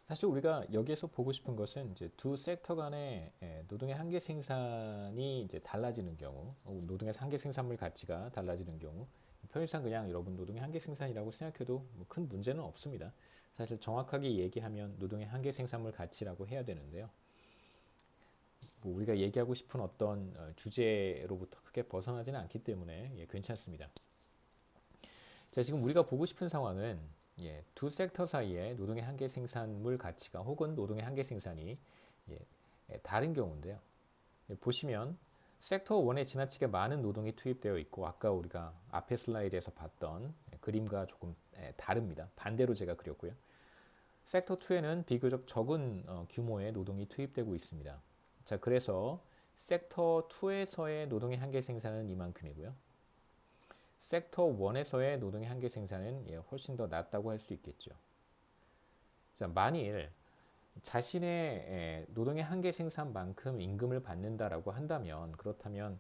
사실 우리가 여기에서 보고 싶은 것은 이제 두 섹터 간의 노동의 한계 생산이 이제 달라지는 경우, 노동의 한계 생산물 가치가 달라지는 경우, 편의상 그냥 여러분 노동의 한계 생산이라고 생각해도 뭐큰 문제는 없습니다. 사실 정확하게 얘기하면 노동의 한계 생산물 가치라고 해야 되는데요. 뭐 우리가 얘기하고 싶은 어떤 주제로부터 크게 벗어나지는 않기 때문에 괜찮습니다. 자, 지금 우리가 보고 싶은 상황은 두 섹터 사이에 노동의 한계 생산물 가치가 혹은 노동의 한계 생산이 다른 경우인데요. 보시면 섹터 1에 지나치게 많은 노동이 투입되어 있고 아까 우리가 앞에 슬라이드에서 봤던 그림과 조금 다릅니다. 반대로 제가 그렸고요. 섹터 2에는 비교적 적은 규모의 노동이 투입되고 있습니다. 자, 그래서 섹터 2에서의 노동의 한계 생산은 이만큼이고요. 섹터 1에서의 노동의 한계 생산은 훨씬 더 낮다고 할 수 있겠죠. 자, 만일 자신의 노동의 한계 생산만큼 임금을 받는다라고 한다면 그렇다면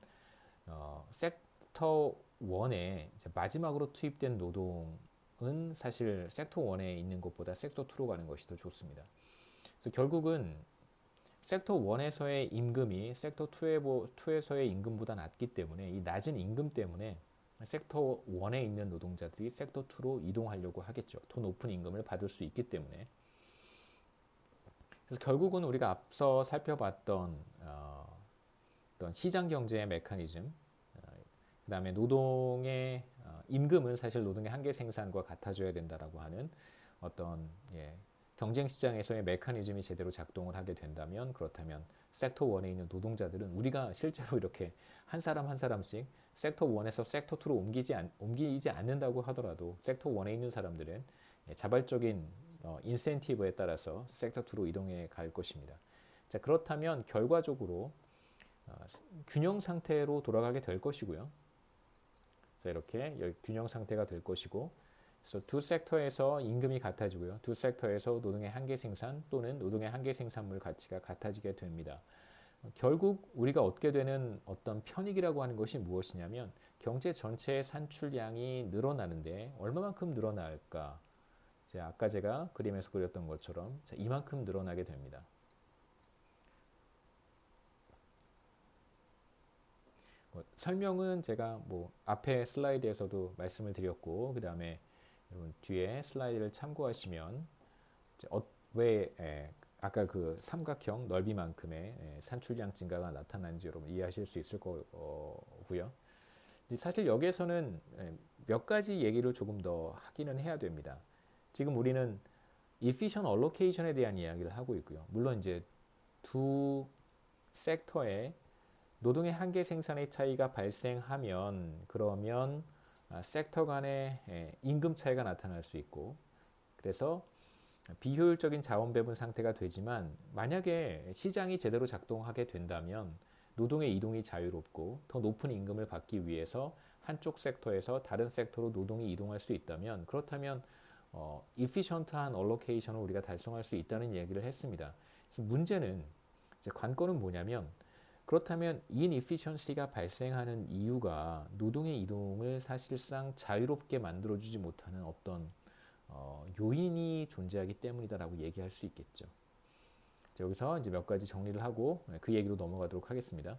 섹터 1에 마지막으로 투입된 노동은 사실 섹터 1에 있는 것보다 섹터 2로 가는 것이 더 좋습니다. 그래서 결국은 섹터 1에서의 임금이 섹터 2에서의 임금보다 낮기 때문에 이 낮은 임금 때문에 섹터 1에 있는 노동자들이 섹터 2로 이동하려고 하겠죠. 더 높은 임금을 받을 수 있기 때문에. 그래서 결국은 우리가 앞서 살펴봤던 어떤 시장 경제의 메커니즘, 그 다음에 노동의 임금은 사실 노동의 한계 생산과 같아져야 된다라고 하는 어떤 경쟁 시장에서의 메커니즘이 제대로 작동을 하게 된다면 그렇다면 섹터 1에 있는 노동자들은 우리가 실제로 이렇게 한 사람 한 사람씩 섹터 1에서 섹터 2로 옮기지 않는다고 하더라도 섹터 1에 있는 사람들은 자발적인 인센티브에 따라서 섹터 2로 이동해 갈 것입니다. 자, 그렇다면 결과적으로 균형 상태로 돌아가게 될 것이고요. 자, 이렇게 균형 상태가 될 것이고 그래서 두 섹터에서 임금이 같아지고요. 두 섹터에서 노동의 한계 생산 또는 노동의 한계 생산물 가치가 같아지게 됩니다. 결국 우리가 얻게 되는 어떤 편익이라고 하는 것이 무엇이냐면 경제 전체의 산출량이 늘어나는데 얼마만큼 늘어날까? 아까 제가 그림에서 그렸던 것처럼 이만큼 늘어나게 됩니다. 설명은 제가 뭐 앞에 슬라이드에서도 말씀을 드렸고 그 다음에 뒤에 슬라이드를 참고하시면 왜 아까 그 삼각형 넓이만큼의 산출량 증가가 나타난지 여러분 이해하실 수 있을 거고요. 사실 여기에서는 몇 가지 얘기를 조금 더 하기는 해야 됩니다. 지금 우리는 efficient allocation에 대한 이야기를 하고 있고요. 물론 이제 두 섹터의 노동의 한계 생산의 차이가 발생하면 그러면 섹터 간의 임금 차이가 나타날 수 있고 그래서 비효율적인 자원 배분 상태가 되지만 만약에 시장이 제대로 작동하게 된다면 노동의 이동이 자유롭고 더 높은 임금을 받기 위해서 한쪽 섹터에서 다른 섹터로 노동이 이동할 수 있다면 그렇다면 efficient한 allocation을 우리가 달성할 수 있다는 얘기를 했습니다. 그래서 문제는 이제 관건은 뭐냐면 그렇다면 inefficiency가 발생하는 이유가 노동의 이동을 사실상 자유롭게 만들어주지 못하는 어떤 요인이 존재하기 때문이다라고 얘기할 수 있겠죠. 자, 여기서 이제 몇 가지 정리를 하고 그 얘기로 넘어가도록 하겠습니다.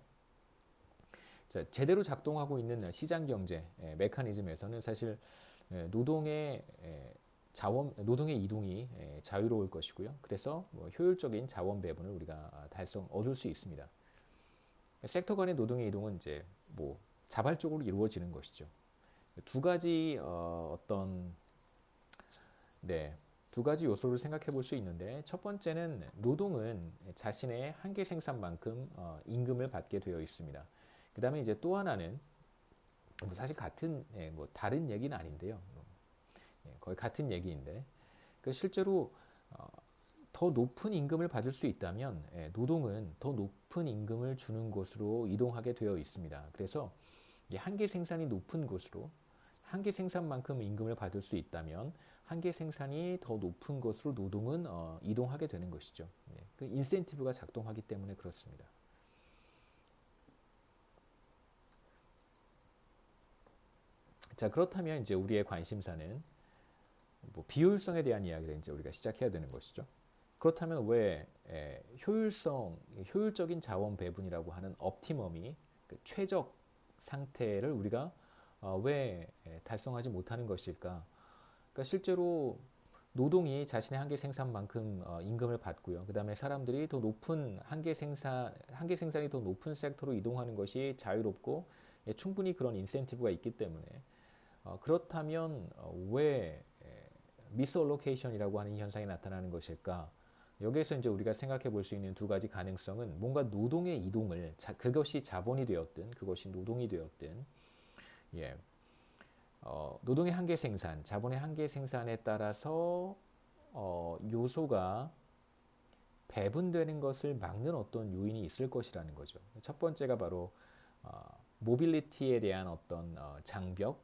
자, 제대로 작동하고 있는 시장 경제 메커니즘에서는 사실 노동의 노동의 이동이 자유로울 것이고요. 그래서 뭐 효율적인 자원 배분을 우리가 얻을 수 있습니다. 섹터 간의 노동의 이동은 이제 뭐 자발적으로 이루어지는 것이죠. 두 가지 어떤 두 가지 요소를 생각해 볼 수 있는데 첫 번째는 노동은 자신의 한계 생산만큼 임금을 받게 되어 있습니다. 그 다음에 이제 또 하나는 뭐 사실 같은 뭐 다른 얘기는 아닌데요. 거의 같은 얘기인데 그 실제로 더 높은 임금을 받을 수 있다면 노동은 더 높은 임금을 주는 곳으로 이동하게 되어 있습니다. 그래서 한계 생산이 높은 곳으로 한계 생산만큼 임금을 받을 수 있다면 한계 생산이 더 높은 것으로 노동은 이동하게 되는 것이죠. 그 인센티브가 작동하기 때문에 그렇습니다. 자, 그렇다면 이제 우리의 관심사는 뭐 비효율성에 대한 이야기를 이제 우리가 시작해야 되는 것이죠. 그렇다면 왜 효율적인 자원 배분이라고 하는 옵티멈이 그 최적 상태를 우리가 왜 달성하지 못하는 것일까? 그러니까 실제로 노동이 자신의 한계 생산만큼 임금을 받고요. 그다음에 사람들이 더 높은 한계 생산이 더 높은 섹터로 이동하는 것이 자유롭고 충분히 그런 인센티브가 있기 때문에 그렇다면 왜 미스얼로케이션이라고 하는 현상이 나타나는 것일까? 여기에서 이제 우리가 생각해 볼 수 있는 두 가지 가능성은 뭔가 노동의 이동을 그것이 자본이 되었든 그것이 노동이 되었든 예, 노동의 한계 생산, 자본의 한계 생산에 따라서 요소가 배분되는 것을 막는 어떤 요인이 있을 것이라는 거죠. 첫 번째가 바로 모빌리티에 대한 어떤 장벽,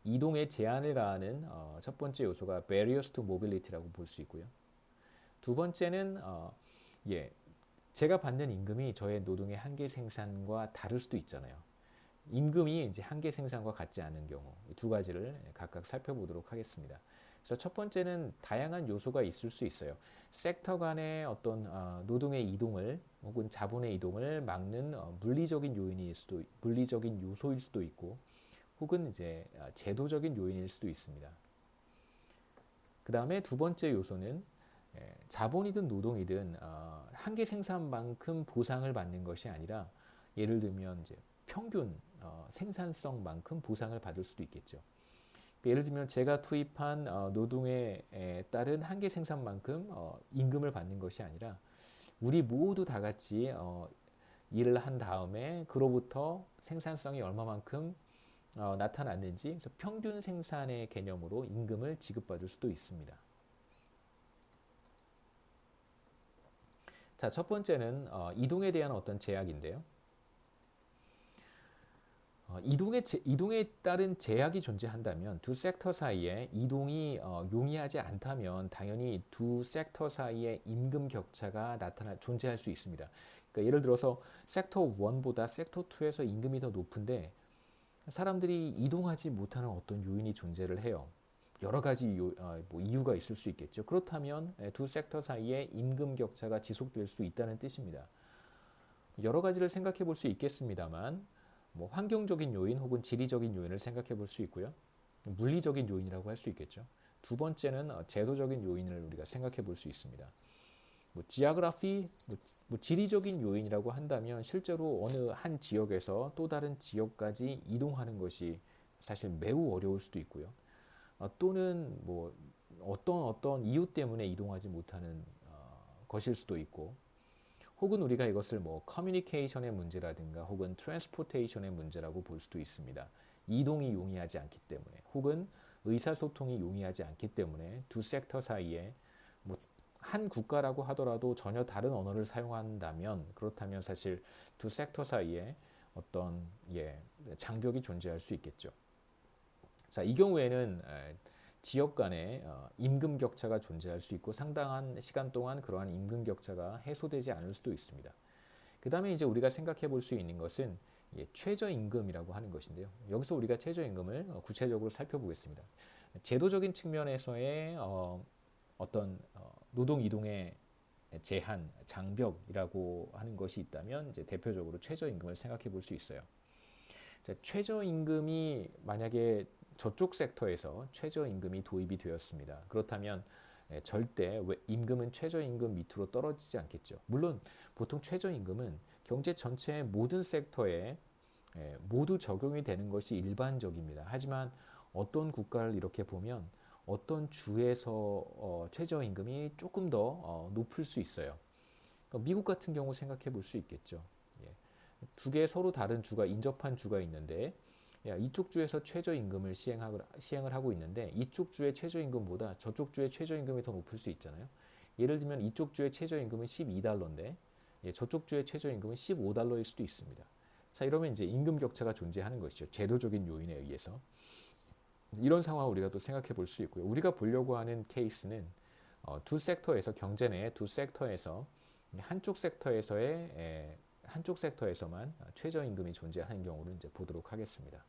이동에 제한을 가하는 첫 번째 요소가 barriers to mobility라고 볼 수 있고요. 두 번째는 제가 받는 임금이 저의 노동의 한계 생산과 다를 수도 있잖아요. 임금이 이제 한계 생산과 같지 않은 경우 이 두 가지를 각각 살펴보도록 하겠습니다. 그래서 첫 번째는 다양한 요소가 있을 수 있어요. 섹터 간의 어떤 노동의 이동을 혹은 자본의 이동을 막는 물리적인 요소일 수도 있고, 혹은 이제 제도적인 요인일 수도 있습니다. 그 다음에 두 번째 요소는 자본이든 노동이든 한계 생산만큼 보상을 받는 것이 아니라 예를 들면 이제 평균 생산성만큼 보상을 받을 수도 있겠죠. 예를 들면 제가 투입한 노동에 따른 한계 생산만큼 임금을 받는 것이 아니라 우리 모두 다 같이 일을 한 다음에 그로부터 생산성이 얼마만큼 나타났는지, 그래서 평균 생산의 개념으로 임금을 지급받을 수도 있습니다. 자, 첫 번째는 이동에 대한 어떤 제약인데요. 이동에 따른 제약이 존재한다면 두 섹터 사이에 이동이 용이하지 않다면 당연히 두 섹터 사이에 임금 격차가 존재할 수 있습니다. 그러니까 예를 들어서 섹터 1보다 섹터 2에서 임금이 더 높은데 사람들이 이동하지 못하는 어떤 요인이 존재를 해요. 여러 가지 뭐 이유가 있을 수 있겠죠. 그렇다면 두 섹터 사이에 임금 격차가 지속될 수 있다는 뜻입니다. 여러 가지를 생각해 볼 수 있겠습니다만 뭐 환경적인 요인 혹은 지리적인 요인을 생각해 볼 수 있고요. 물리적인 요인이라고 할 수 있겠죠. 두 번째는 제도적인 요인을 우리가 생각해 볼 수 있습니다. 뭐 지오그래피, 뭐 지리적인 요인이라고 한다면 실제로 어느 한 지역에서 또 다른 지역까지 이동하는 것이 사실 매우 어려울 수도 있고요. 또는 뭐 어떤 이유 때문에 이동하지 못하는 것일 수도 있고, 혹은 우리가 이것을 뭐 커뮤니케이션의 문제라든가 혹은 트랜스포테이션의 문제라고 볼 수도 있습니다. 이동이 용이하지 않기 때문에, 혹은 의사소통이 용이하지 않기 때문에 두 섹터 사이에 뭐 한 국가라고 하더라도 전혀 다른 언어를 사용한다면, 그렇다면 사실 두 섹터 사이에 어떤 장벽이 존재할 수 있겠죠. 자, 이 경우에는 지역 간의 임금 격차가 존재할 수 있고 상당한 시간 동안 그러한 임금 격차가 해소되지 않을 수도 있습니다. 그 다음에 이제 우리가 생각해 볼 수 있는 것은 최저임금이라고 하는 것인데요. 여기서 우리가 최저임금을 구체적으로 살펴보겠습니다. 제도적인 측면에서의 어떤 노동 이동의 제한, 장벽이라고 하는 것이 있다면 이제 대표적으로 최저임금을 생각해 볼 수 있어요. 자, 최저임금이 만약에 저쪽 섹터에서 최저임금이 도입이 되었습니다. 그렇다면 절대 임금은 최저임금 밑으로 떨어지지 않겠죠. 물론 보통 최저임금은 경제 전체의 모든 섹터에 모두 적용이 되는 것이 일반적입니다. 하지만 어떤 국가를 이렇게 보면 어떤 주에서 최저임금이 조금 더 높을 수 있어요. 그러니까 미국 같은 경우 생각해 볼 수 있겠죠. 두 개 서로 다른 주가 인접한 주가 있는데 이쪽 주에서 최저임금을 시행을 하고 있는데 이쪽 주의 최저임금보다 저쪽 주의 최저임금이 더 높을 수 있잖아요. 예를 들면 이쪽 주의 최저임금은 12달러인데 저쪽 주의 최저임금은 15달러일 수도 있습니다. 자, 이러면 이제 임금 격차가 존재하는 것이죠. 제도적인 요인에 의해서. 이런 상황을 우리가 또 생각해 볼 수 있고요. 우리가 보려고 하는 케이스는 두 섹터에서, 경제 내 두 섹터에서 한쪽 섹터에서만 최저임금이 존재하는 경우를 이제 보도록 하겠습니다.